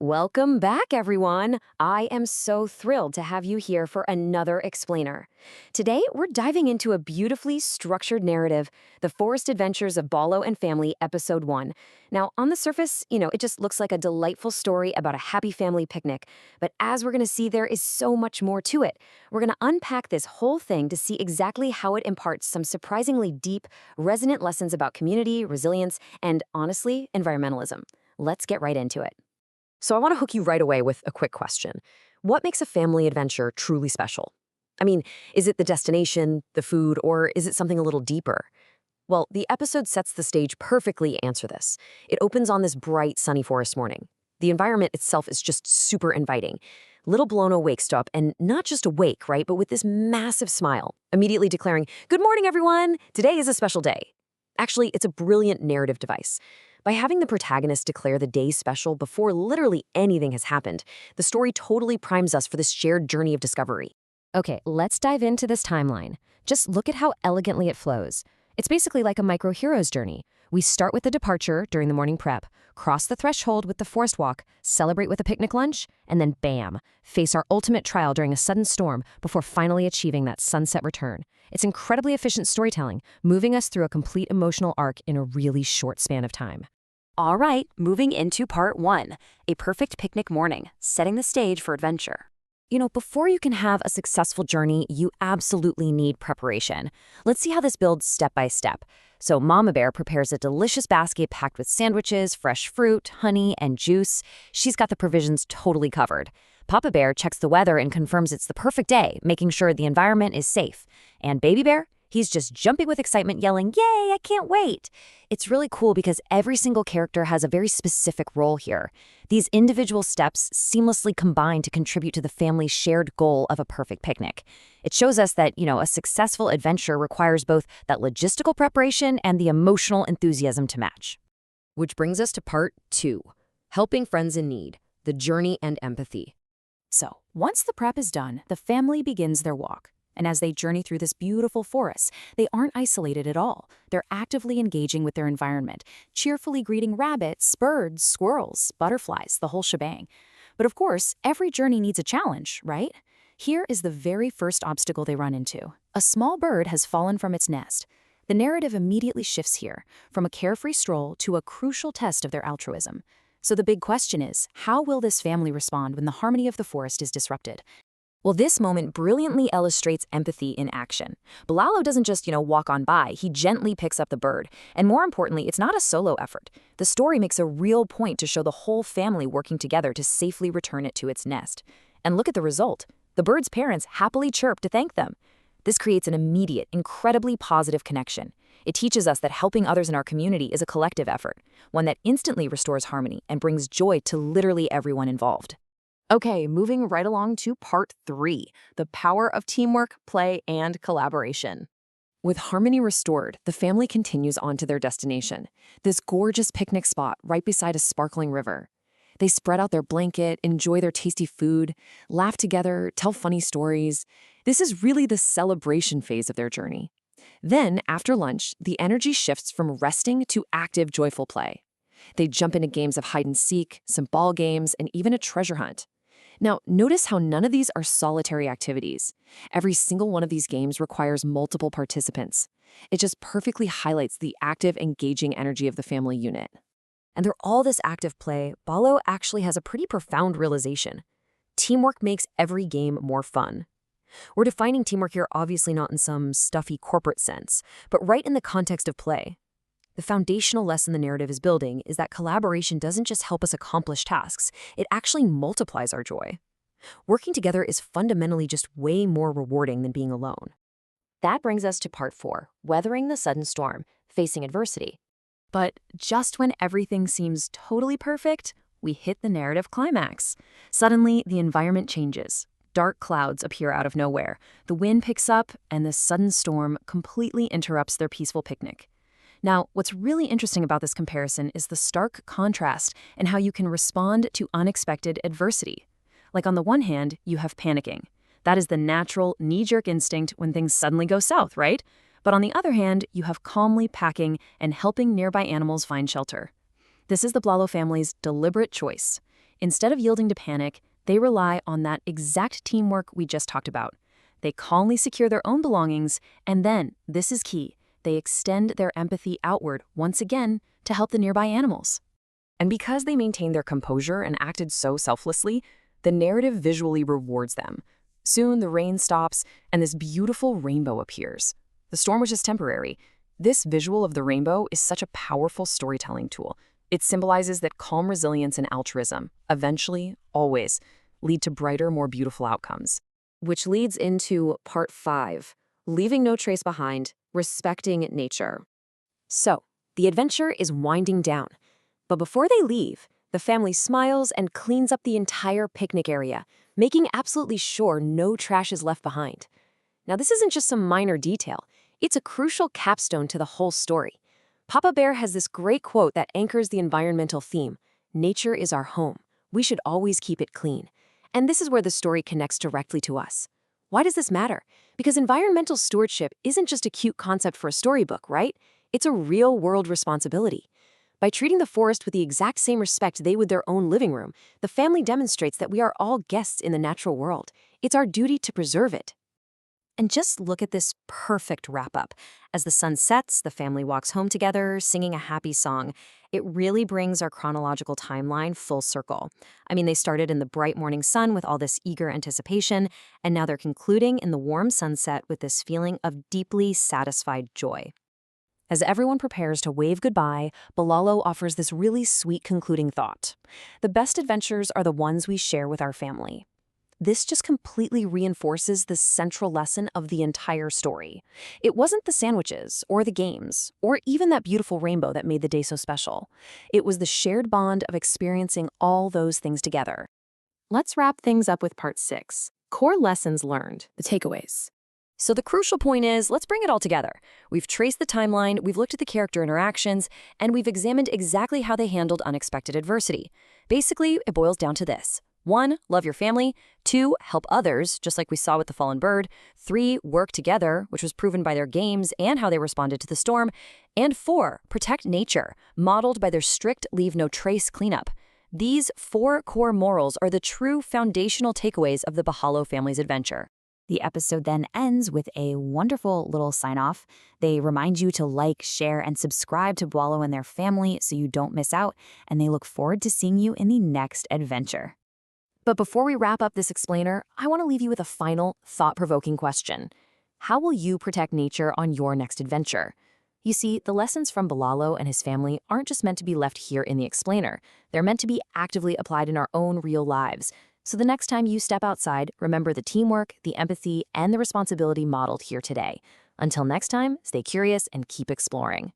Welcome back, everyone. I am so thrilled to have you here for another explainer. Today, we're diving into a beautifully structured narrative, The Forest Adventures of Bhallo and Family, Episode 1. Now, on the surface, it just looks like a delightful story about a happy family picnic. But as we're going to see, there is so much more to it. We're going to unpack this whole thing to see exactly how it imparts some surprisingly deep, resonant lessons about community, resilience, and, honestly, environmentalism. Let's get right into it. So I want to hook you right away with a quick question. What makes a family adventure truly special? I mean, is it the destination, the food, or is it something a little deeper? Well, the episode sets the stage perfectly to answer this. It opens on this bright, sunny forest morning. The environment itself is just super inviting. Little Bologna wakes up, and not just awake, right, but with this massive smile, immediately declaring, "Good morning, everyone! Today is a special day." Actually, it's a brilliant narrative device. By having the protagonist declare the day special before literally anything has happened, the story totally primes us for this shared journey of discovery. Okay, let's dive into this timeline. Just look at how elegantly it flows. It's basically like a micro-hero's journey. We start with the departure during the morning prep, cross the threshold with the forest walk, celebrate with a picnic lunch, and then bam, face our ultimate trial during a sudden storm before finally achieving that sunset return. It's incredibly efficient storytelling, moving us through a complete emotional arc in a really short span of time. All right, moving into part 1, a perfect picnic morning, setting the stage for adventure. Before you can have a successful journey, you absolutely need preparation. Let's see how this builds step by step. So Mama Bear prepares a delicious basket packed with sandwiches, fresh fruit, honey, and juice. She's got the provisions totally covered. Papa Bear checks the weather and confirms it's the perfect day, making sure the environment is safe. And Baby Bear? He's just jumping with excitement, yelling, "Yay, I can't wait!" It's really cool because every single character has a very specific role here. These individual steps seamlessly combine to contribute to the family's shared goal of a perfect picnic. It shows us that, a successful adventure requires both that logistical preparation and the emotional enthusiasm to match. Which brings us to part 2, helping friends in need, the journey and empathy. So, once the prep is done, the family begins their walk. And as they journey through this beautiful forest, they aren't isolated at all. They're actively engaging with their environment, cheerfully greeting rabbits, birds, squirrels, butterflies, the whole shebang. But of course, every journey needs a challenge, right? Here is the very first obstacle they run into. A small bird has fallen from its nest. The narrative immediately shifts here, from a carefree stroll to a crucial test of their altruism. So the big question is, how will this family respond when the harmony of the forest is disrupted? Well, this moment brilliantly illustrates empathy in action. Bhallo doesn't just, walk on by. He gently picks up the bird. And more importantly, it's not a solo effort. The story makes a real point to show the whole family working together to safely return it to its nest. And look at the result. The bird's parents happily chirp to thank them. This creates an immediate, incredibly positive connection. It teaches us that helping others in our community is a collective effort, one that instantly restores harmony and brings joy to literally everyone involved. Okay, moving right along to part 3, the power of teamwork, play, and collaboration. With harmony restored, the family continues on to their destination, this gorgeous picnic spot right beside a sparkling river. They spread out their blanket, enjoy their tasty food, laugh together, tell funny stories. This is really the celebration phase of their journey. Then, after lunch, the energy shifts from resting to active, joyful play. They jump into games of hide and seek, some ball games, and even a treasure hunt. Now, notice how none of these are solitary activities. Every single one of these games requires multiple participants. It just perfectly highlights the active, engaging energy of the family unit. And through all this active play, Bhallo actually has a pretty profound realization. Teamwork makes every game more fun. We're defining teamwork here obviously not in some stuffy corporate sense, but right in the context of play. The foundational lesson the narrative is building is that collaboration doesn't just help us accomplish tasks, it actually multiplies our joy. Working together is fundamentally just way more rewarding than being alone. That brings us to part 4, weathering the sudden storm, facing adversity. But just when everything seems totally perfect, we hit the narrative climax. Suddenly, the environment changes. Dark clouds appear out of nowhere, the wind picks up, and this sudden storm completely interrupts their peaceful picnic. Now, what's really interesting about this comparison is the stark contrast in how you can respond to unexpected adversity. Like on the one hand, you have panicking. That is the natural, knee-jerk instinct when things suddenly go south, right? But on the other hand, you have calmly packing and helping nearby animals find shelter. This is the Bhallo family's deliberate choice. Instead of yielding to panic, they rely on that exact teamwork we just talked about. They calmly secure their own belongings, and then, this is key, they extend their empathy outward once again to help the nearby animals. And because they maintained their composure and acted so selflessly, the narrative visually rewards them. Soon the rain stops, and this beautiful rainbow appears. The storm was just temporary. This visual of the rainbow is such a powerful storytelling tool. It symbolizes that calm resilience and altruism, eventually, always, lead to brighter, more beautiful outcomes. Which leads into part 5, leaving no trace behind, respecting nature. So, the adventure is winding down. But before they leave, the family smiles and cleans up the entire picnic area, making absolutely sure no trash is left behind. Now, this isn't just some minor detail. It's a crucial capstone to the whole story. Papa Bear has this great quote that anchors the environmental theme: nature is our home. We should always keep it clean. And this is where the story connects directly to us. Why does this matter? Because environmental stewardship isn't just a cute concept for a storybook, right? It's a real-world responsibility. By treating the forest with the exact same respect they would their own living room, the family demonstrates that we are all guests in the natural world. It's our duty to preserve it. And just look at this perfect wrap-up. As the sun sets, the family walks home together, singing a happy song. It really brings our chronological timeline full circle. I mean, they started in the bright morning sun with all this eager anticipation, and now they're concluding in the warm sunset with this feeling of deeply satisfied joy. As everyone prepares to wave goodbye, Bhallo offers this really sweet concluding thought. The best adventures are the ones we share with our family. This just completely reinforces the central lesson of the entire story. It wasn't the sandwiches, or the games, or even that beautiful rainbow that made the day so special. It was the shared bond of experiencing all those things together. Let's wrap things up with part 6, core lessons learned, the takeaways. So the crucial point is, let's bring it all together. We've traced the timeline, we've looked at the character interactions, and we've examined exactly how they handled unexpected adversity. Basically, it boils down to this. 1, love your family. 2, help others, just like we saw with the fallen bird. 3, work together, which was proven by their games and how they responded to the storm. And 4, protect nature, modeled by their strict leave no trace cleanup. These 4 core morals are the true foundational takeaways of the Bhallo family's adventure. The episode then ends with a wonderful little sign-off. They remind you to like, share, and subscribe to Bhallo and their family so you don't miss out, and they look forward to seeing you in the next adventure. But before we wrap up this explainer, I want to leave you with a final, thought-provoking question. How will you protect nature on your next adventure? You see, the lessons from Bhallo and his family aren't just meant to be left here in the explainer. They're meant to be actively applied in our own real lives. So the next time you step outside, remember the teamwork, the empathy, and the responsibility modeled here today. Until next time, stay curious and keep exploring.